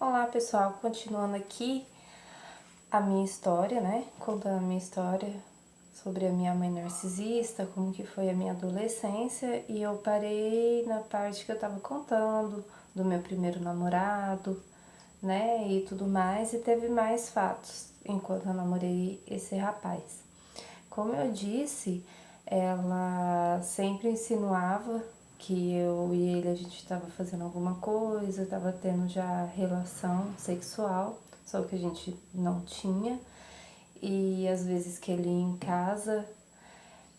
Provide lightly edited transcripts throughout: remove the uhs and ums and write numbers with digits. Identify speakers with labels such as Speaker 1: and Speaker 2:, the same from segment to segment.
Speaker 1: Olá pessoal, continuando aqui a minha história, né? Contando a minha história sobre a minha mãe narcisista, como que foi a minha adolescência, e eu parei na parte que eu tava contando do meu primeiro namorado, né? E tudo mais, e teve mais fatos enquanto eu namorei esse rapaz. Como eu disse, ela sempre insinuava que eu e ele a gente estava fazendo alguma coisa, estava tendo já relação sexual, só que a gente não tinha. E às vezes que ele ia em casa,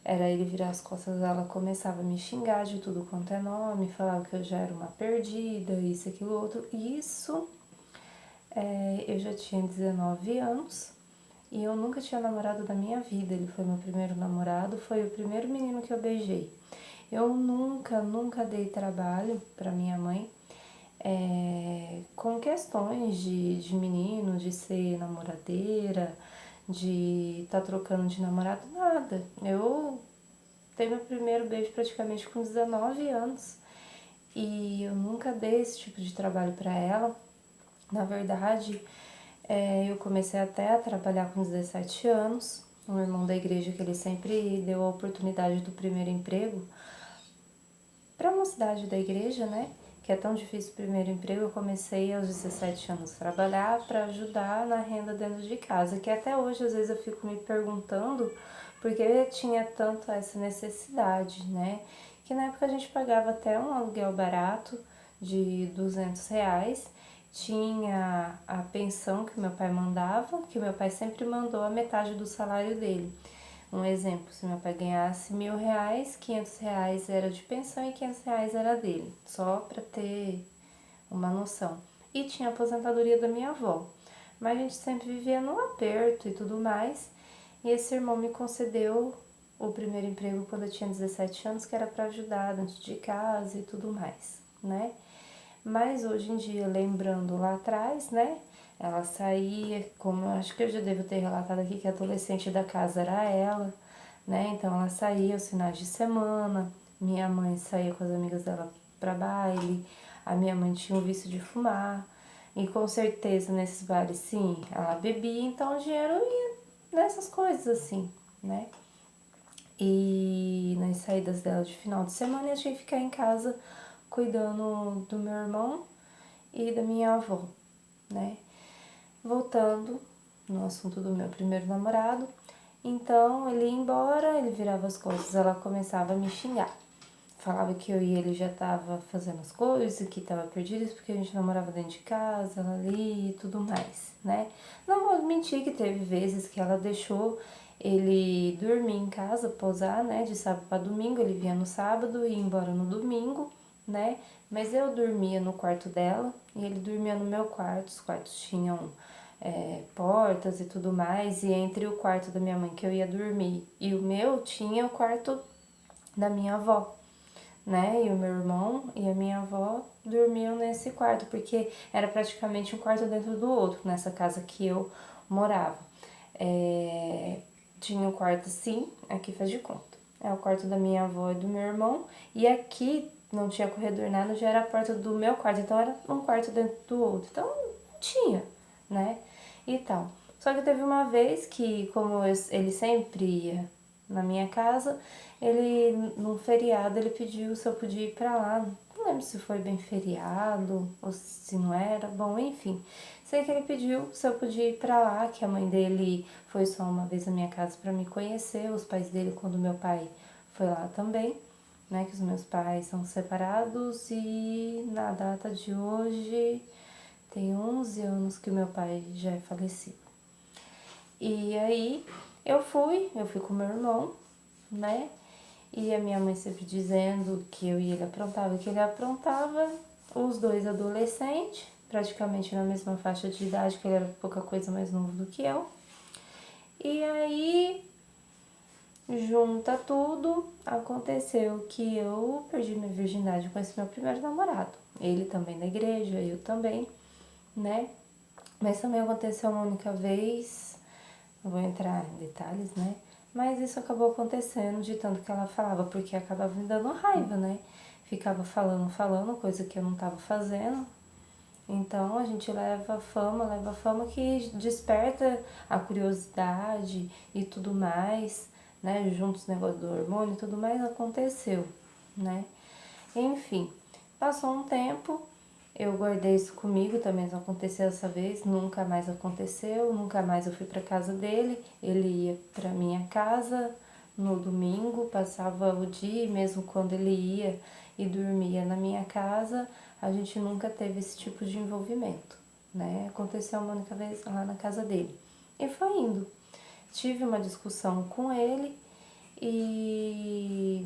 Speaker 1: era ele virar as costas, ela começava a me xingar de tudo quanto é nome, falava que eu já era uma perdida, isso, aquilo, outro. Isso, eu já tinha 19 anos. E eu nunca tinha namorado da minha vida, ele foi meu primeiro namorado, foi o primeiro menino que eu beijei. Eu nunca dei trabalho para minha mãe com questões de menino, de ser namoradeira, de estar trocando de namorado, nada. Eu dei meu primeiro beijo praticamente com 19 anos e eu nunca dei esse tipo de trabalho para ela. Na verdade, eu comecei até a trabalhar com 17 anos. Um irmão da igreja que ele sempre deu a oportunidade do primeiro emprego para uma cidade da igreja, né? Que é tão difícil o primeiro emprego. Eu comecei aos 17 anos a trabalhar para ajudar na renda dentro de casa, que até hoje às vezes eu fico me perguntando porque eu tinha tanto essa necessidade, né? Que na época a gente pagava até um aluguel barato de R$ 200, tinha a pensão que meu pai mandava, que meu pai sempre mandou a metade do salário dele. Um exemplo, se meu pai ganhasse R$ 1.000, R$ 500 era de pensão e R$ 500 era dele, só para ter uma noção. E tinha a aposentadoria da minha avó, mas a gente sempre vivia no aperto e tudo mais. E esse irmão me concedeu o primeiro emprego quando eu tinha 17 anos, que era para ajudar dentro de casa e tudo mais, né? Mas hoje em dia, lembrando lá atrás, né? Ela saía, como eu acho que eu já devo ter relatado aqui, que a adolescente da casa era ela, né? Então ela saía aos finais de semana, minha mãe saía com as amigas dela para baile, a minha mãe tinha o vício de fumar, e com certeza nesses bailes, sim, ela bebia, então o dinheiro ia nessas coisas assim, né? E nas saídas dela de final de semana eu tinha que ficar em casa cuidando do meu irmão e da minha avó, né? Voltando no assunto do meu primeiro namorado, então ele ia embora, ele virava as costas, ela começava a me xingar. Falava que eu e ele já tava fazendo as coisas, que tava perdidos porque a gente namorava dentro de casa, ela ali e tudo mais, né? Não vou mentir que teve vezes que ela deixou ele dormir em casa, pousar, né? De sábado para domingo, ele vinha no sábado e ia embora no domingo, né? Mas eu dormia no quarto dela e ele dormia no meu quarto. Os quartos tinham portas e tudo mais, e entre o quarto da minha mãe que eu ia dormir e o meu tinha o quarto da minha avó, né? E o meu irmão e a minha avó dormiam nesse quarto, porque era praticamente um quarto dentro do outro, nessa casa que eu morava. Tinha um quarto assim, aqui faz de conta. É o quarto da minha avó e do meu irmão, e aqui não tinha corredor nada, já era a porta do meu quarto, então era um quarto dentro do outro. Então tinha, né? E tal. Só que teve uma vez que, como ele sempre ia na minha casa, ele, num feriado, ele pediu se eu podia ir pra lá. Não lembro se foi bem feriado ou se não era. Bom, enfim. Sei que ele pediu se eu podia ir pra lá, que a mãe dele foi só uma vez na minha casa pra me conhecer, os pais dele quando meu pai foi lá também, né? Que os meus pais são separados e na data de hoje tem 11 anos que meu pai já é falecido. E aí eu fui com meu irmão, né? E a minha mãe sempre dizendo que eu e ele aprontava, que ele aprontava, os dois adolescentes, praticamente na mesma faixa de idade, que ele era pouca coisa mais novo do que eu. E aí, junta tudo, aconteceu que eu perdi minha virgindade com esse meu primeiro namorado. Ele também na igreja, eu também, né? Mas também aconteceu uma única vez, não vou entrar em detalhes, né? Mas isso acabou acontecendo de tanto que ela falava, porque acabava me dando raiva, né? Ficava falando, coisa que eu não tava fazendo. Então a gente leva fama que desperta a curiosidade e tudo mais, né? Juntos os negócios do hormônio e tudo mais aconteceu, né? Enfim, passou um tempo, eu guardei isso comigo, também não aconteceu essa vez, nunca mais aconteceu, nunca mais eu fui pra casa dele, ele ia pra minha casa no domingo, passava o dia, e mesmo quando ele ia e dormia na minha casa, a gente nunca teve esse tipo de envolvimento, né? Aconteceu uma única vez lá na casa dele. E foi indo. Tive uma discussão com ele e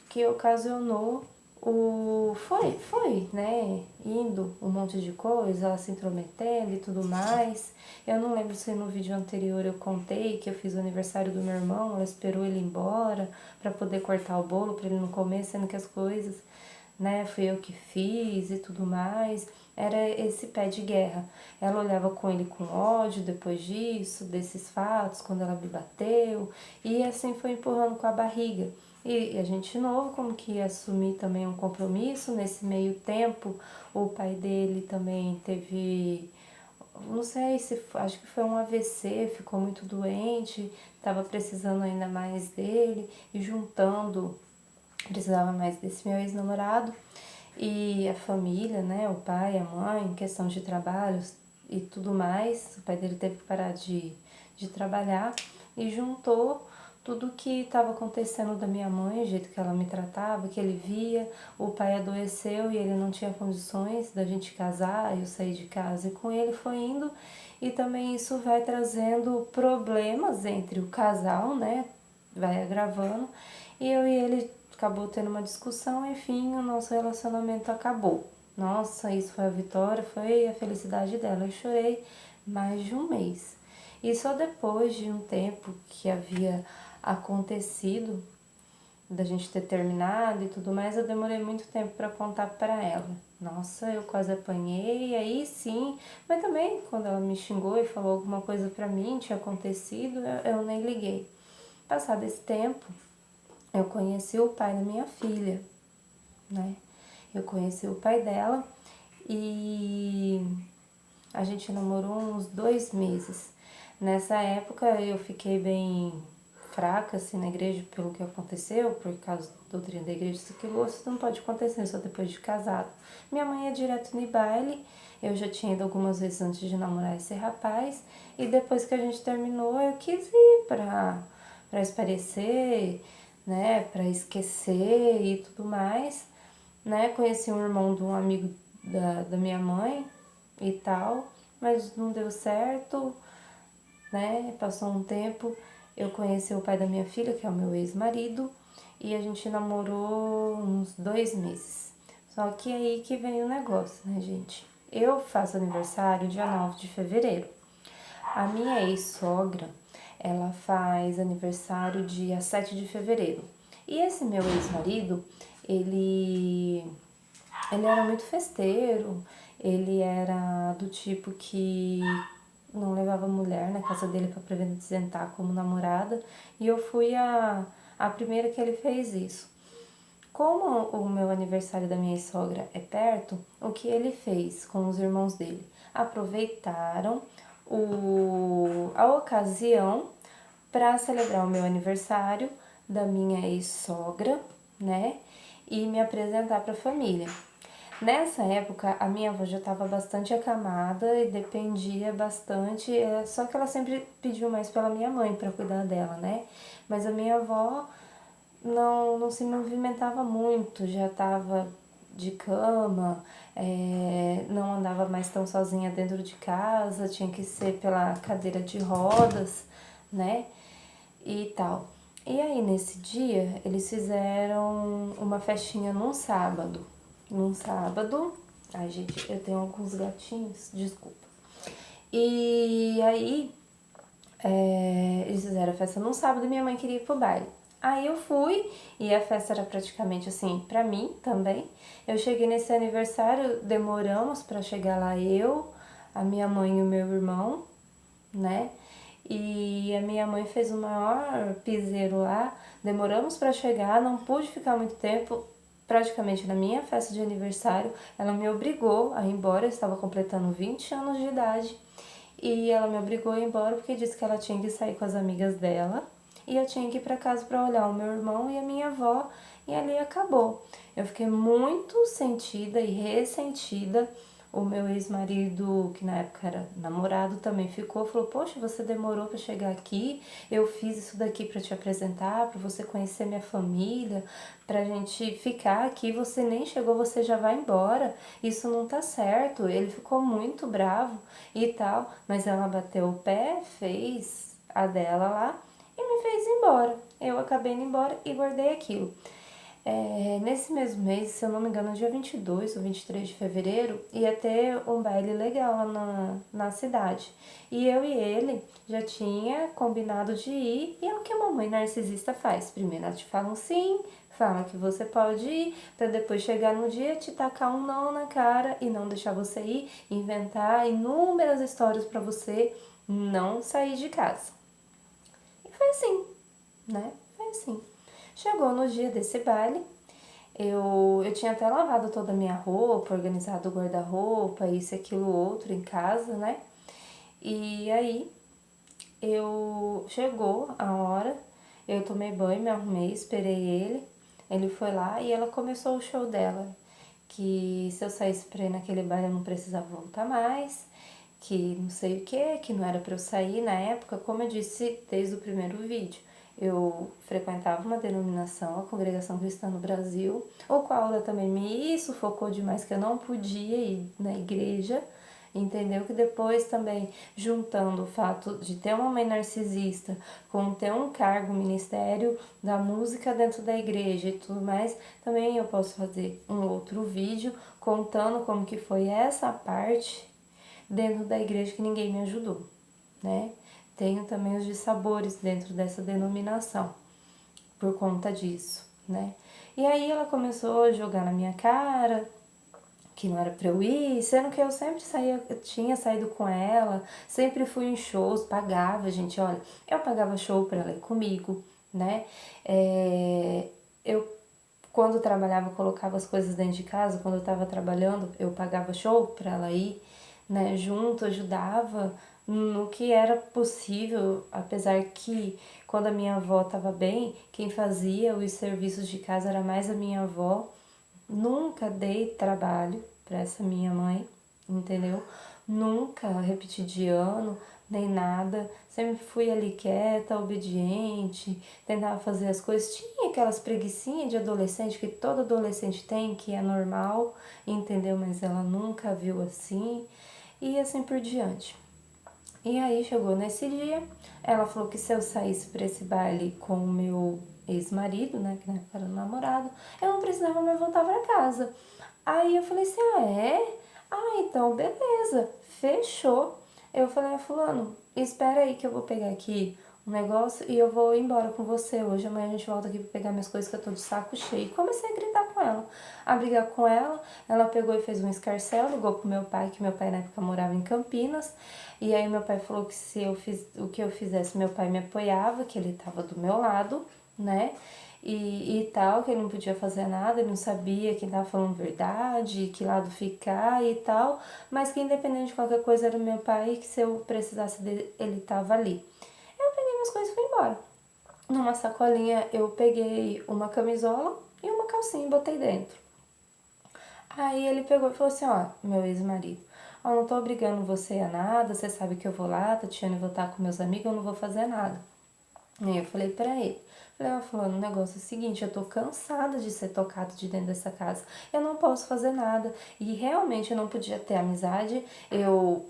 Speaker 1: que ocasionou foi, né? Indo um monte de coisa, ela se intrometendo e tudo mais. Eu não lembro se no vídeo anterior eu contei que eu fiz o aniversário do meu irmão, ela esperou ele ir embora para poder cortar o bolo para ele não comer, sendo que as coisas, né, fui eu que fiz e tudo mais. Era esse pé de guerra. Ela olhava com ele com ódio depois disso, desses fatos, quando ela me bateu, e assim foi empurrando com a barriga. E a gente novo, como que ia assumir também um compromisso. Nesse meio tempo, o pai dele também teve, não sei se, acho que foi um AVC, ficou muito doente, estava precisando ainda mais dele, e juntando, precisava mais desse meu ex-namorado. E a família, né, o pai, a mãe, questão de trabalhos e tudo mais, o pai dele teve que parar de trabalhar e juntou tudo que estava acontecendo da minha mãe, o jeito que ela me tratava, que ele via, o pai adoeceu e ele não tinha condições da gente casar, eu saí de casa e com ele foi indo, e também isso vai trazendo problemas entre o casal, né, vai agravando, e eu e ele acabou tendo uma discussão, enfim, o nosso relacionamento acabou. Nossa, isso foi a vitória, foi a felicidade dela. Eu chorei mais de um mês. E só depois de um tempo que havia acontecido, da gente ter terminado e tudo mais, eu demorei muito tempo para contar para ela. Nossa, eu quase apanhei, aí sim, mas também quando ela me xingou e falou alguma coisa para mim, tinha acontecido, eu nem liguei. Passado esse tempo, eu conheci o pai da minha filha, né? Eu conheci o pai dela e a gente namorou uns 2 meses. Nessa época eu fiquei bem fraca assim na igreja pelo que aconteceu, por causa da doutrina da igreja, isso que isso não pode acontecer só depois de casado. Minha mãe ia direto no baile, eu já tinha ido algumas vezes antes de namorar esse rapaz, e depois que a gente terminou eu quis ir pra espairecer, né, pra esquecer e tudo mais, né, conheci um irmão de um amigo da minha mãe e tal, mas não deu certo, né? Passou um tempo, eu conheci o pai da minha filha, que é o meu ex-marido, e a gente namorou uns 2 meses. Só que aí que vem o negócio, né, gente? Eu faço aniversário dia 9 de fevereiro. A minha ex-sogra, ela faz aniversário dia 7 de fevereiro. E esse meu ex-marido, ele ele era muito festeiro, ele era do tipo que não levava mulher na casa dele para apresentar como namorada, e eu fui a primeira que ele fez isso. Como o meu aniversário da minha sogra é perto, o que ele fez com os irmãos dele? Aproveitaram a ocasião para celebrar o meu aniversário da minha ex-sogra, né? E me apresentar para a família. Nessa época, a minha avó já estava bastante acamada e dependia bastante, só que ela sempre pediu mais pela minha mãe para cuidar dela, né? Mas a minha avó não se movimentava muito, já estava de cama, não andava mais tão sozinha dentro de casa, tinha que ser pela cadeira de rodas, né? E tal. E aí, nesse dia, eles fizeram uma festinha num sábado. Num sábado. Ai, gente, eu tenho alguns gatinhos, desculpa. E aí, eles fizeram a festa num sábado e minha mãe queria ir pro baile. Aí eu fui e a festa era praticamente assim, pra mim também. Eu cheguei nesse aniversário, demoramos pra chegar lá eu, a minha mãe e o meu irmão, né? E a minha mãe fez o maior piseiro lá, demoramos para chegar, não pude ficar muito tempo, praticamente na minha festa de aniversário, ela me obrigou a ir embora, eu estava completando 20 anos de idade, e ela me obrigou a ir embora porque disse que ela tinha que sair com as amigas dela, e eu tinha que ir para casa para olhar o meu irmão e a minha avó, e ali acabou. Eu fiquei muito sentida e ressentida. O meu ex-marido, que na época era namorado, também ficou, falou: "Poxa, você demorou para chegar aqui. Eu fiz isso daqui para te apresentar, para você conhecer minha família, pra gente ficar aqui. Você nem chegou, você já vai embora. Isso não tá certo." Ele ficou muito bravo e tal, mas ela bateu o pé, fez a dela lá e me fez ir embora. Eu acabei indo embora e guardei aquilo. Nesse mesmo mês, se eu não me engano, dia 22 ou 23 de fevereiro, ia ter um baile legal lá na cidade. E eu e ele já tinha combinado de ir, e é o que a mamãe narcisista faz. Primeiro ela te fala um sim, fala que você pode ir, para depois chegar no dia te tacar um não na cara e não deixar você ir, inventar inúmeras histórias para você não sair de casa. E foi assim, né? Foi assim. Chegou no dia desse baile, eu tinha até lavado toda a minha roupa, organizado o guarda-roupa, isso, aquilo, outro em casa, né? E aí, chegou a hora, eu tomei banho, me arrumei, esperei ele foi lá e ela começou o show dela, que se eu saísse pra ir naquele baile eu não precisava voltar mais, que não sei o que não era pra eu sair na época. Como eu disse desde o primeiro vídeo, eu frequentava uma denominação, a Congregação Cristã no Brasil, o qual ela também me sufocou demais, que eu não podia ir na igreja, entendeu? Que depois também, juntando o fato de ter uma mãe narcisista com ter um cargo, ministério da música dentro da igreja e tudo mais, também eu posso fazer um outro vídeo contando como que foi essa parte dentro da igreja que ninguém me ajudou, né? Tenho também os dissabores dentro dessa denominação por conta disso, né? E aí ela começou a jogar na minha cara que não era pra eu ir, sendo que eu sempre saía, eu tinha saído com ela, sempre fui em shows, pagava, gente, olha, eu pagava show pra ela ir comigo, né? Eu, quando trabalhava, colocava as coisas dentro de casa, quando eu tava trabalhando, eu pagava show pra ela ir, né, junto, ajudava no que era possível, apesar que quando a minha avó estava bem, quem fazia os serviços de casa era mais a minha avó. Nunca dei trabalho para essa minha mãe, entendeu? Nunca repeti de ano, nem nada. Sempre fui ali quieta, obediente, tentava fazer as coisas. Tinha aquelas preguicinhas de adolescente que todo adolescente tem, que é normal, entendeu? Mas ela nunca viu assim, e assim por diante. E aí chegou nesse dia, ela falou que se eu saísse para esse baile com o meu ex-marido, né, que na época era namorado, eu não precisava mais voltar para casa. Aí eu falei assim: "Ah, é? Ah, então beleza, fechou." Eu falei: "Fulano, espera aí que eu vou pegar aqui um negócio e eu vou embora com você hoje. Amanhã a gente volta aqui pra pegar minhas coisas que eu tô de saco cheio." E comecei a gritar com ela, a brigar com ela. Ela pegou e fez um escarcéu, ligou pro meu pai, que meu pai na época morava em Campinas. E aí meu pai falou que se eu fiz o que eu fizesse, meu pai me apoiava, que ele tava do meu lado, né? E tal, que ele não podia fazer nada, ele não sabia quem tava falando verdade, que lado ficar e tal, mas que independente de qualquer coisa era meu pai e que se eu precisasse dele, ele tava ali. Eu peguei minhas coisas e fui embora. Numa sacolinha eu peguei uma camisola e uma calcinha e botei dentro. Aí ele pegou e falou assim: "Ó, meu ex-marido, ó, não tô obrigando você a nada, você sabe que eu vou lá, Tatiana, eu vou estar com meus amigos, eu não vou fazer nada." E eu falei pra ele, falei: "Ó, fulano, o negócio é o seguinte, eu tô cansada de ser tocada de dentro dessa casa, eu não posso fazer nada." E realmente eu não podia ter amizade.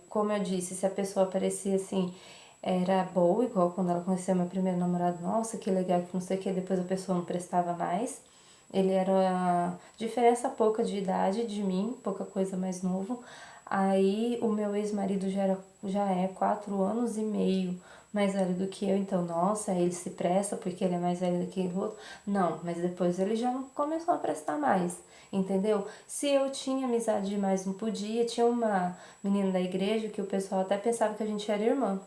Speaker 1: Como eu disse, se a pessoa parecia assim, era boa, igual quando ela conheceu meu primeiro namorado, nossa, que legal, que não sei o que, depois a pessoa não prestava mais. Ele era diferença pouca de idade de mim, pouca coisa mais novo. Aí o meu ex-marido já é 4 anos e meio mais velho do que eu, então, nossa, ele se presta porque ele é mais velho do que o outro. Não, mas depois ele já não começou a prestar mais, entendeu? Se eu tinha amizade demais, não podia. Tinha uma menina da igreja que o pessoal até pensava que a gente era irmã.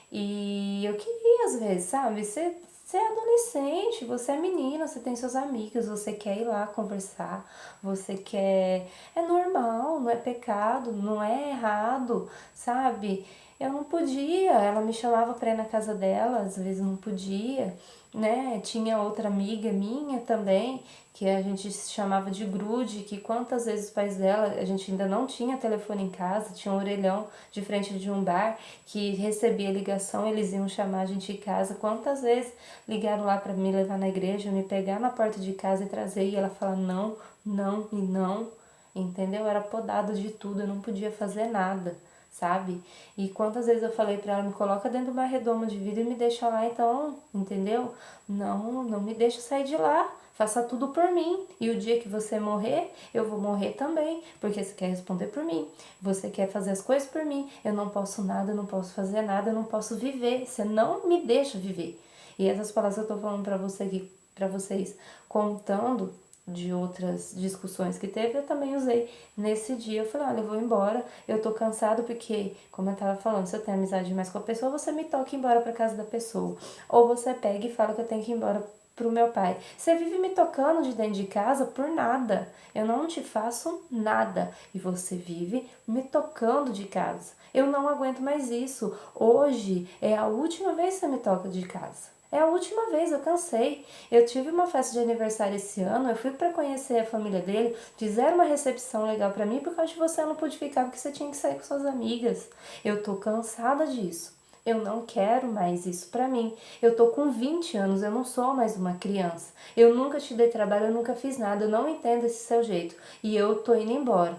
Speaker 1: E eu queria, às vezes, sabe, ser Você é adolescente, você é menina, você tem seus amigos, você quer ir lá conversar, você quer. É normal, não é pecado, não é errado, sabe? Eu não podia, ela me chamava pra ir na casa dela, às vezes não podia, né? Tinha outra amiga minha também, que a gente se chamava de grude, que quantas vezes os pais dela, a gente ainda não tinha telefone em casa, tinha um orelhão de frente de um bar, que recebia ligação, eles iam chamar a gente em casa, quantas vezes ligaram lá para me levar na igreja, me pegar na porta de casa e trazer, e ela fala não, não e não, entendeu? Eu era podada de tudo, eu não podia fazer nada, sabe? E quantas vezes eu falei para ela, me coloca dentro de uma redoma de vidro e me deixa lá então, entendeu? Não, não me deixa sair de lá. Faça tudo por mim. E o dia que você morrer, eu vou morrer também. Porque você quer responder por mim. Você quer fazer as coisas por mim. Eu não posso nada, eu não posso fazer nada, eu não posso viver. Você não me deixa viver. E essas palavras que eu tô falando pra você aqui, para vocês, contando de outras discussões que teve, eu também usei nesse dia. Eu falei, olha, eu vou embora, eu tô cansado porque, como eu tava falando, se eu tenho amizade demais com a pessoa, você me toca e ir embora pra casa da pessoa. Ou você pega e fala que eu tenho que ir embora pro meu pai. Você vive me tocando de dentro de casa por nada. Eu não te faço nada. E você vive me tocando de casa. Eu não aguento mais isso. Hoje é a última vez que você me toca de casa. É a última vez, eu cansei. Eu tive uma festa de aniversário esse ano, eu fui para conhecer a família dele, fizeram uma recepção legal para mim, por causa de você eu não pude ficar porque você tinha que sair com suas amigas. Eu tô cansada disso. Eu não quero mais isso pra mim. Eu tô com 20 anos, eu não sou mais uma criança. Eu nunca te dei trabalho, eu nunca fiz nada, eu não entendo esse seu jeito. E eu tô indo embora.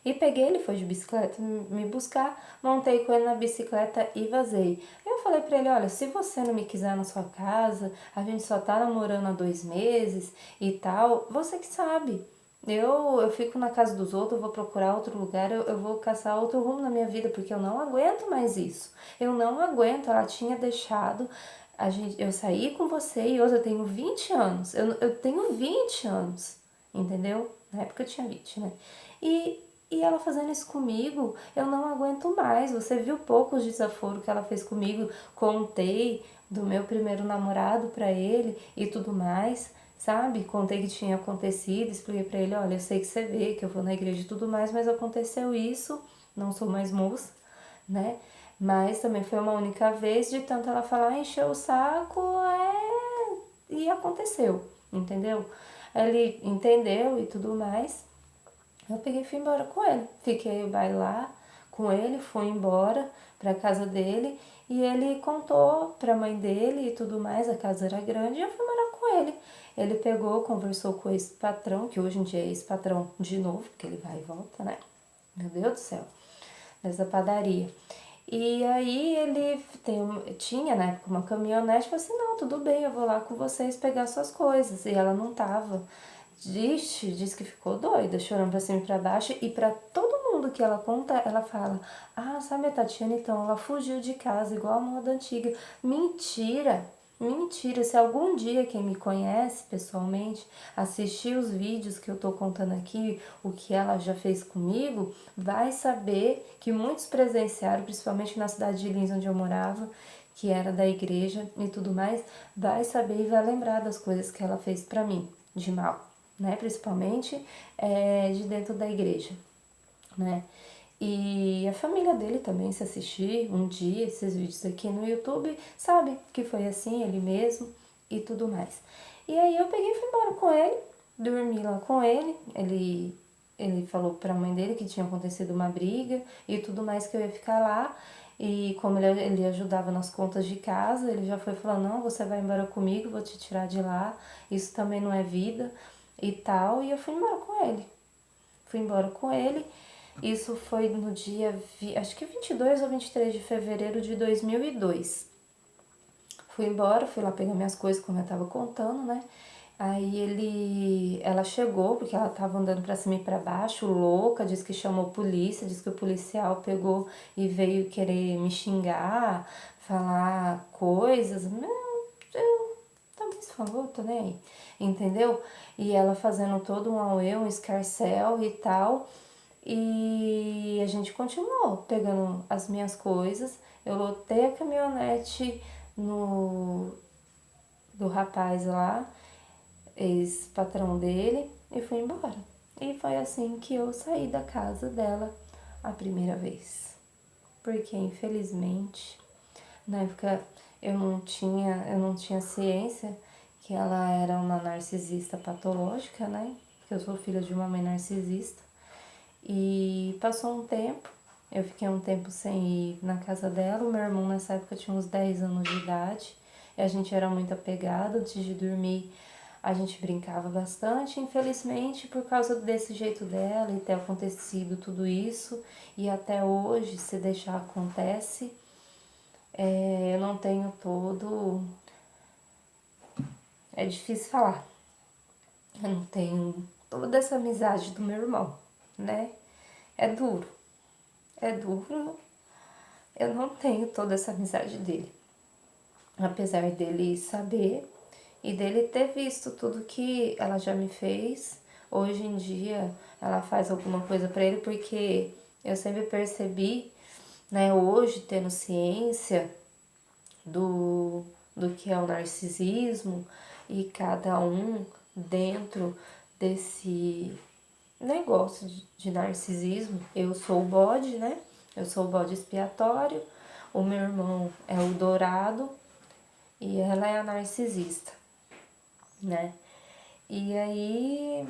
Speaker 1: E peguei, ele foi de bicicleta me buscar, montei com ele na bicicleta e vazei. Eu falei pra ele, olha, se você não me quiser na sua casa, a gente só tá namorando há 2 meses e tal, você que sabe. Eu fico na casa dos outros, eu vou procurar outro lugar, eu vou caçar outro rumo na minha vida, porque eu não aguento mais isso. Eu não aguento, ela tinha deixado, eu saí com você e hoje eu tenho 20 anos, eu tenho 20 anos, entendeu? Na época eu tinha 20, né? E ela fazendo isso comigo, eu não aguento mais. Você viu poucos desaforos que ela fez comigo, contei do meu primeiro namorado pra ele e tudo mais, sabe? Contei que tinha acontecido, expliquei pra ele, olha, eu sei que você vê que eu vou na igreja e tudo mais, mas aconteceu isso, não sou mais moça, né? Mas também foi uma única vez, de tanto ela falar, encheu o saco, e aconteceu, entendeu? Ele entendeu e tudo mais. Eu peguei e fui embora com ele. Fiquei o baile lá com ele, fui embora pra casa dele e ele contou pra mãe dele e tudo mais, a casa era grande e eu fui morar com ele. Ele pegou, conversou com esse patrão, que hoje em dia é esse patrão de novo, porque ele vai e volta, né? Meu Deus do céu, nessa padaria. E aí ele tinha na época uma caminhonete, falou assim, não, tudo bem, eu vou lá com vocês pegar suas coisas. E ela não tava. Diz que ficou doida, chorando pra cima e pra baixo. E pra todo mundo que ela conta, ela fala, ah, sabe a Tatiana, então, ela fugiu de casa, igual a moda antiga. Mentira! Mentira, se algum dia quem me conhece pessoalmente assistir os vídeos que eu tô contando aqui, o que ela já fez comigo, vai saber que muitos presenciaram, principalmente na cidade de Lins, onde eu morava, que era da igreja e tudo mais, vai saber e vai lembrar das coisas que ela fez pra mim, de mal, né? Principalmente de dentro da igreja, né? E a família dele também, se assistir um dia esses vídeos aqui no YouTube, sabe que foi assim, ele mesmo e tudo mais. E aí eu peguei e fui embora com ele, dormi lá com ele, ele falou pra mãe dele que tinha acontecido uma briga e tudo mais, que eu ia ficar lá. E como ele ajudava nas contas de casa, ele já foi falando, não, você vai embora comigo, vou te tirar de lá, isso também não é vida e tal. E eu fui embora com ele. Fui embora com ele. Isso foi no dia, acho que 22 ou 23 de fevereiro de 2002. Fui embora, fui lá pegar minhas coisas, como eu tava contando, né? Aí ela chegou, porque ela tava andando pra cima e pra baixo, louca, disse que chamou polícia, disse que o policial pegou e veio querer me xingar, falar coisas. Eu também se falou, tô nem aí, entendeu? E ela fazendo todo um auê, um escarcel e tal. E a gente continuou pegando as minhas coisas. Eu lotei a caminhonete no do rapaz lá, ex-patrão dele, e fui embora. E foi assim que eu saí da casa dela a primeira vez. Porque, infelizmente, na época eu não tinha ciência que ela era uma narcisista patológica, né? Porque eu sou filha de uma mãe narcisista. E passou um tempo, eu fiquei um tempo sem ir na casa dela. O meu irmão nessa época tinha uns 10 anos de idade. E a gente era muito apegado. Antes de dormir, a gente brincava bastante. Infelizmente, por causa desse jeito dela e ter acontecido tudo isso, e até hoje, se deixar, acontece, eu não tenho todo. É difícil falar. Eu não tenho toda essa amizade do meu irmão, né? É duro. É duro. Eu não tenho toda essa amizade dele. Apesar dele saber e dele ter visto tudo que ela já me fez. Hoje em dia ela faz alguma coisa pra ele, porque eu sempre percebi, né, hoje tendo ciência do que é o narcisismo, e cada um dentro desse negócio de narcisismo. Eu sou o bode, né? Eu sou o bode expiatório, o meu irmão é o dourado e ela é a narcisista, né? E aí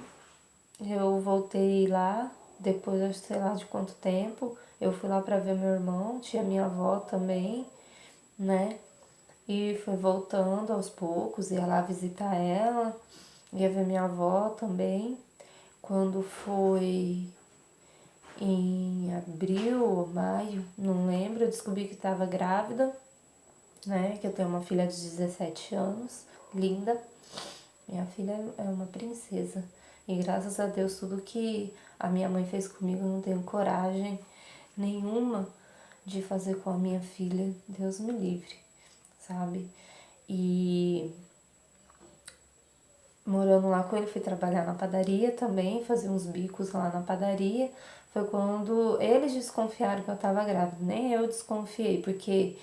Speaker 1: eu voltei lá, depois eu sei lá de quanto tempo, eu fui lá pra ver meu irmão, tinha minha avó também, né? E foi voltando aos poucos, ia lá visitar ela, ia ver minha avó também. Quando foi em abril ou maio, não lembro, eu descobri que estava grávida, né? Que eu tenho uma filha de 17 anos, linda. Minha filha é uma princesa. E graças a Deus, tudo que a minha mãe fez comigo, eu não tenho coragem nenhuma de fazer com a minha filha. Deus me livre, sabe? E morando lá com ele, fui trabalhar na padaria também, fazer uns bicos lá na padaria. Foi quando eles desconfiaram que eu tava grávida, nem eu desconfiei, porque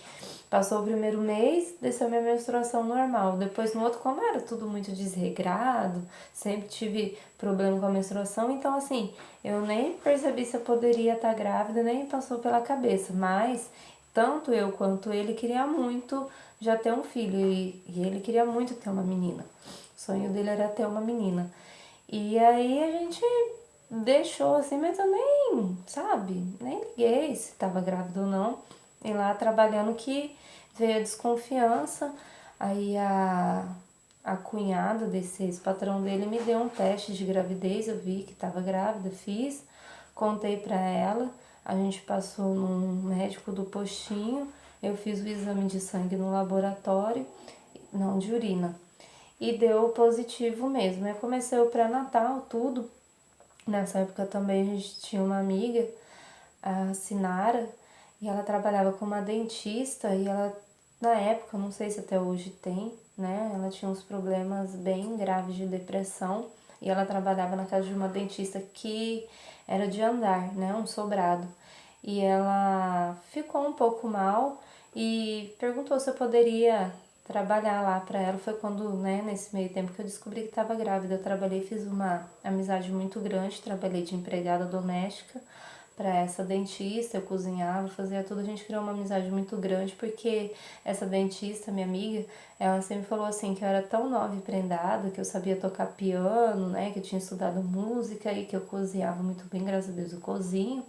Speaker 1: passou o primeiro mês, desceu minha menstruação normal. Depois no outro, como era tudo muito desregrado, sempre tive problema com a menstruação, então assim, eu nem percebi se eu poderia estar grávida, nem passou pela cabeça. Mas tanto eu quanto ele queria muito já ter um filho, e ele queria muito ter uma menina. O sonho dele era ter uma menina. E aí a gente deixou assim, mas eu nem, sabe, nem liguei se estava grávida ou não. E lá trabalhando que veio a desconfiança. Aí a cunhada desse ex-patrão dele me deu um teste de gravidez, eu vi que estava grávida, fiz, contei pra ela, a gente passou num médico do postinho, eu fiz o exame de sangue no laboratório, não de urina, e deu positivo mesmo. Eu comecei o pré-natal, tudo. Nessa época também a gente tinha uma amiga, a Sinara, e ela trabalhava com uma dentista, e ela, na época, não sei se até hoje tem, né? Ela tinha uns problemas bem graves de depressão, e ela trabalhava na casa de uma dentista que era de andar, né? Um sobrado. E ela ficou um pouco mal e perguntou se eu poderia trabalhar lá para ela. Foi quando, né, nesse meio tempo que eu descobri que estava grávida. Eu trabalhei, fiz uma amizade muito grande, trabalhei de empregada doméstica para essa dentista, eu cozinhava, fazia tudo, a gente criou uma amizade muito grande, porque essa dentista, minha amiga, ela sempre falou assim, que eu era tão nova e prendada, que eu sabia tocar piano, né, que eu tinha estudado música e que eu cozinhava muito bem, graças a Deus eu cozinho,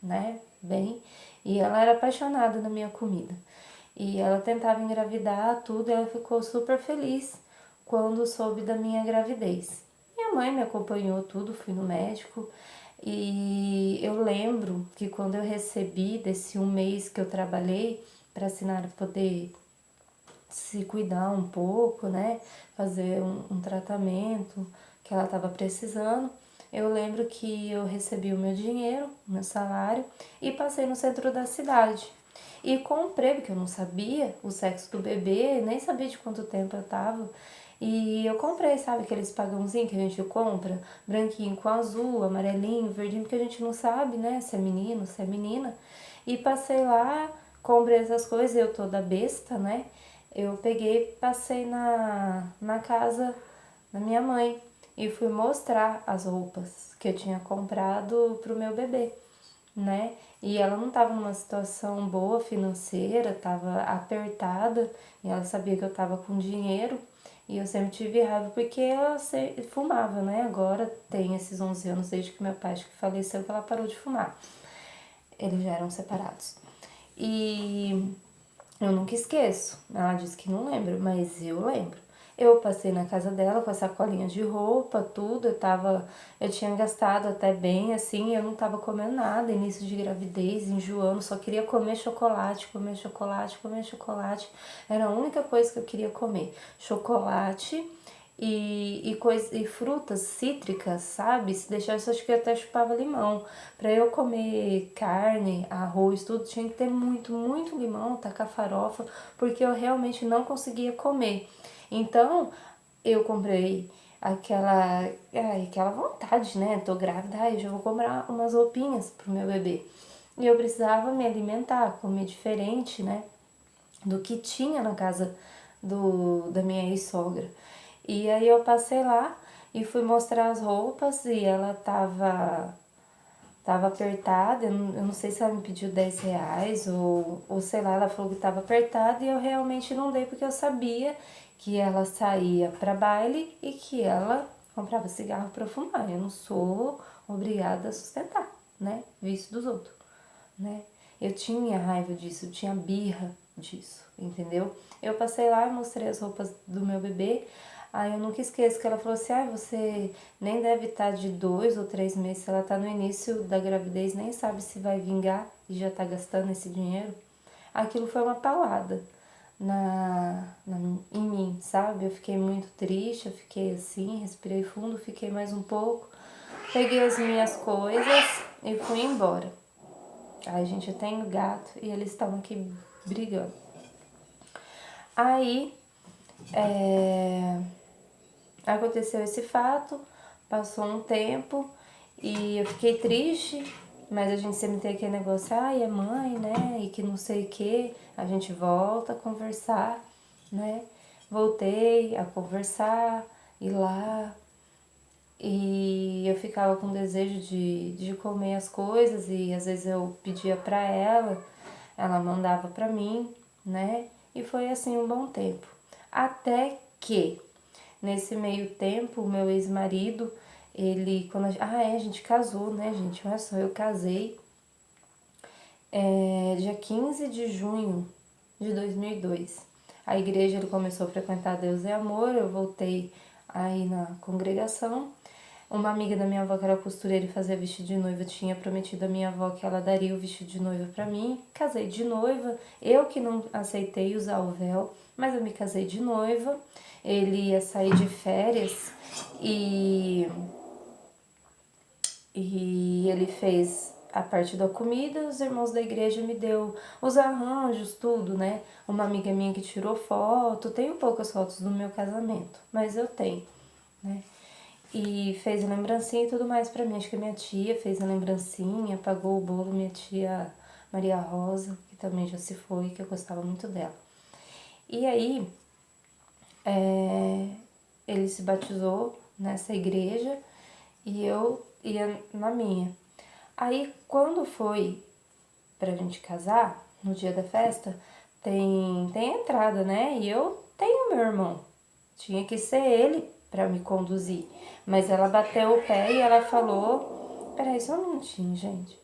Speaker 1: né, bem, e ela era apaixonada na minha comida. E ela tentava engravidar, tudo, e ela ficou super feliz quando soube da minha gravidez. Minha mãe me acompanhou tudo, fui no médico, e eu lembro que quando eu recebi desse um mês que eu trabalhei para assinar poder se cuidar um pouco, né, fazer um tratamento que ela estava precisando, eu lembro que eu recebi o meu dinheiro, o meu salário, e passei no centro da cidade. E comprei, porque eu não sabia o sexo do bebê, nem sabia de quanto tempo eu tava. E eu comprei, sabe, aqueles pagãozinhos que a gente compra, branquinho com azul, amarelinho, verdinho, porque a gente não sabe, né, se é menino, se é menina. E passei lá, comprei essas coisas, eu toda besta, né? eu peguei, passei na casa da minha mãe e fui mostrar as roupas que eu tinha comprado pro meu bebê, né? E ela não estava numa situação boa financeira, estava apertada, e ela sabia que eu estava com dinheiro, e eu sempre tive raiva porque ela fumava, né? Agora tem esses 11 anos desde que meu pai acho que faleceu que ela parou de fumar. Eles já eram separados. E eu nunca esqueço. Ela disse que não lembra, mas eu lembro. Eu passei na casa dela com a sacolinha de roupa, tudo. Eu tinha gastado até bem, assim, eu não tava comendo nada, início de gravidez, enjoando, só queria comer chocolate, comer chocolate, comer chocolate. Era a única coisa que eu queria comer. Chocolate e frutas cítricas, sabe? Se deixasse, acho que eu até chupava limão. Pra eu comer carne, arroz, tudo, tinha que ter muito, muito limão, tacar farofa, porque eu realmente não conseguia comer. Então, eu comprei aquela vontade, né? Tô grávida, eu já vou comprar umas roupinhas pro meu bebê. E eu precisava me alimentar, comer diferente, né? Do que tinha na casa da minha ex-sogra. E aí eu passei lá e fui mostrar as roupas e ela tava apertada, eu não sei se ela me pediu 10 reais ou sei lá, ela falou que tava apertada e eu realmente não dei porque eu sabia que ela saía para baile e que ela comprava cigarro para fumar. Eu não sou obrigada a sustentar, né? Vício dos outros, né? Eu tinha raiva disso, eu tinha birra disso, entendeu? Eu passei lá e mostrei as roupas do meu bebê. Aí eu nunca esqueço que ela falou assim, você nem deve estar de 2 ou 3 meses, se ela tá no início da gravidez, nem sabe se vai vingar e já tá gastando esse dinheiro. Aquilo foi uma paulada em mim, sabe? Eu fiquei muito triste, eu fiquei assim, respirei fundo, fiquei mais um pouco, peguei as minhas coisas e fui embora. Aí, gente, eu tenho gato e eles estavam aqui brigando. Aí, aconteceu esse fato, passou um tempo e eu fiquei triste, mas a gente sempre tem aquele negócio, é mãe, né? E que não sei o que, a gente volta a conversar, né? Voltei a conversar, ir lá, e eu ficava com desejo de comer as coisas e às vezes eu pedia pra ela mandava pra mim, né? E foi assim um bom tempo. Até que nesse meio tempo, o meu ex-marido, ele quando a gente casou, né, gente? Olha só, eu casei dia 15 de junho de 2002. A igreja ele começou a frequentar Deus e Amor, eu voltei aí na congregação. Uma amiga da minha avó que era costureira e fazia vestido de noiva tinha prometido à minha avó que ela daria o vestido de noiva pra mim. Casei de noiva, eu que não aceitei usar o véu, mas eu me casei de noiva. Ele ia sair de férias e ele fez a parte da comida, os irmãos da igreja me deu os arranjos, tudo, né? Uma amiga minha que tirou foto, tenho poucas fotos do meu casamento, mas eu tenho, né? E fez a lembrancinha e tudo mais pra mim. Acho que a minha tia fez a lembrancinha, pagou o bolo, minha tia Maria Rosa, que também já se foi, que eu gostava muito dela. E aí, ele se batizou nessa igreja e eu ia na minha. Aí, quando foi pra gente casar, no dia da festa, tem entrada, né? E eu tenho meu irmão. Tinha que ser ele pra me conduzir. Mas ela bateu o pé e ela falou... Peraí, só um minutinho, gente.